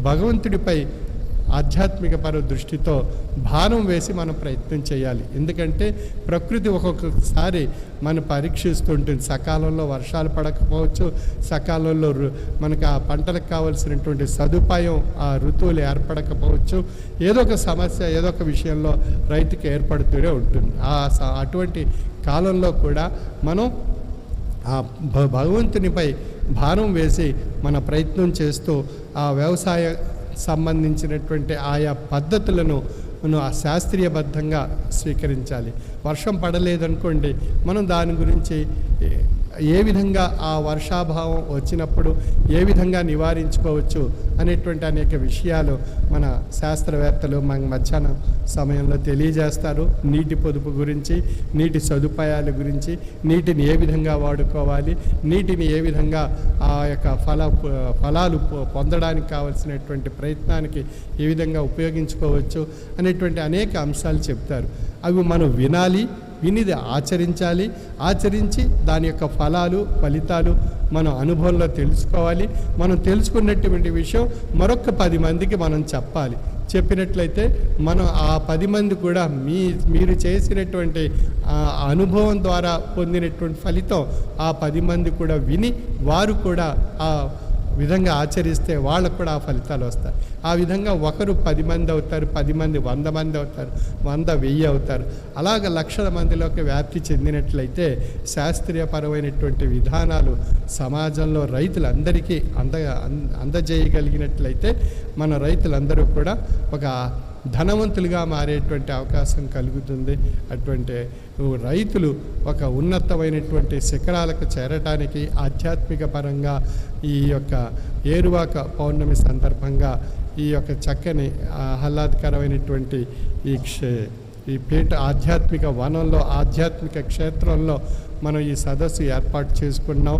భగవంతుడిపై ఆధ్యాత్మిక దృష్టితో భారం వేసి మనం ప్రయత్నం చేయాలి. ఎందుకంటే ప్రకృతి ఒక్కొక్కసారి మనం పరీక్షిస్తుంటుంది. సకాలంలో వర్షాలు పడకపోవచ్చు, సకాలంలో మనకు ఆ పంటలకు కావలసినటువంటి సదుపాయం ఆ ఋతువులు ఏర్పడకపోవచ్చు. ఏదో ఒక సమస్య ఏదో ఒక విషయంలో రైతుకి ఏర్పడుతూనే ఉంటుంది. అటువంటి కాలంలో కూడా మనం ఆ భగవంతునిపై భారం వేసి మన ప్రయత్నం చేస్తూ ఆ వ్యవసాయ సంబంధించినటువంటి ఆయా పద్ధతులను మనం శాస్త్రీయబద్ధంగా స్వీకరించాలి. వర్షం పడలేదనుకోండి, మనం దాని గురించి ఏ విధంగా ఆ వర్షాభావం వచ్చినప్పుడు ఏ విధంగా నివారించుకోవచ్చు అనేటువంటి అనేక విషయాలు మన శాస్త్రవేత్తలు మన మధ్యాహ్నం సమయంలో తెలియజేస్తారు. నీటి పొదుపు గురించి, నీటి సదుపాయాల గురించి, నీటిని ఏ విధంగా వాడుకోవాలి, నీటిని ఏ విధంగా ఆ యొక్క ఫలాలు పొందడానికి కావలసినటువంటి ప్రయత్నానికి ఏ విధంగా ఉపయోగించుకోవచ్చు అనేటువంటి అనేక అంశాలు చెప్తారు. అవి మనం వినాలి, వినిది ఆచరించాలి, ఆచరించి దాని యొక్క ఫలితాలు మనం అనుభవంలో తెలుసుకోవాలి. మనం తెలుసుకున్నటువంటి విషయం మరొక 10 మందికి మనం చెప్పాలి. చెప్పినట్లయితే మనం ఆ 10 మంది కూడా మీరు చేసినటువంటి అనుభవం ద్వారా పొందినటువంటి ఫలితం ఆ 10 మంది కూడా విని వారు కూడా ఆ విధంగా ఆచరిస్తే వాళ్ళకు కూడా ఆ ఫలితాలు వస్తాయి. ఆ విధంగా ఒకరు 10 మంది అవుతారు, 10 మంది 100 మంది అవుతారు, 100 1000 అవుతారు. అలాగ లక్షల మందిలోకి వ్యాప్తి చెందినట్లయితే శాస్త్రీయపరమైనటువంటి విధానాలు సమాజంలో రైతులందరికీ అందజేయగలిగినట్లయితే మన రైతులందరూ కూడా ఒక ధనవంతులుగా మారేటువంటి అవకాశం కలుగుతుంది. అటువంటి రైతులు ఒక ఉన్నతమైనటువంటి శిఖరాలకు చేరటానికి ఆధ్యాత్మిక పరంగా ఈ యొక్క ఏరువాక పౌర్ణమి సందర్భంగా ఈ యొక్క చక్కని ఆహ్లాదకరమైనటువంటి ఈ పీఠ ఆధ్యాత్మిక వనంలో, ఆధ్యాత్మిక క్షేత్రంలో మనం ఈ సదస్సు ఏర్పాటు చేసుకున్నాం.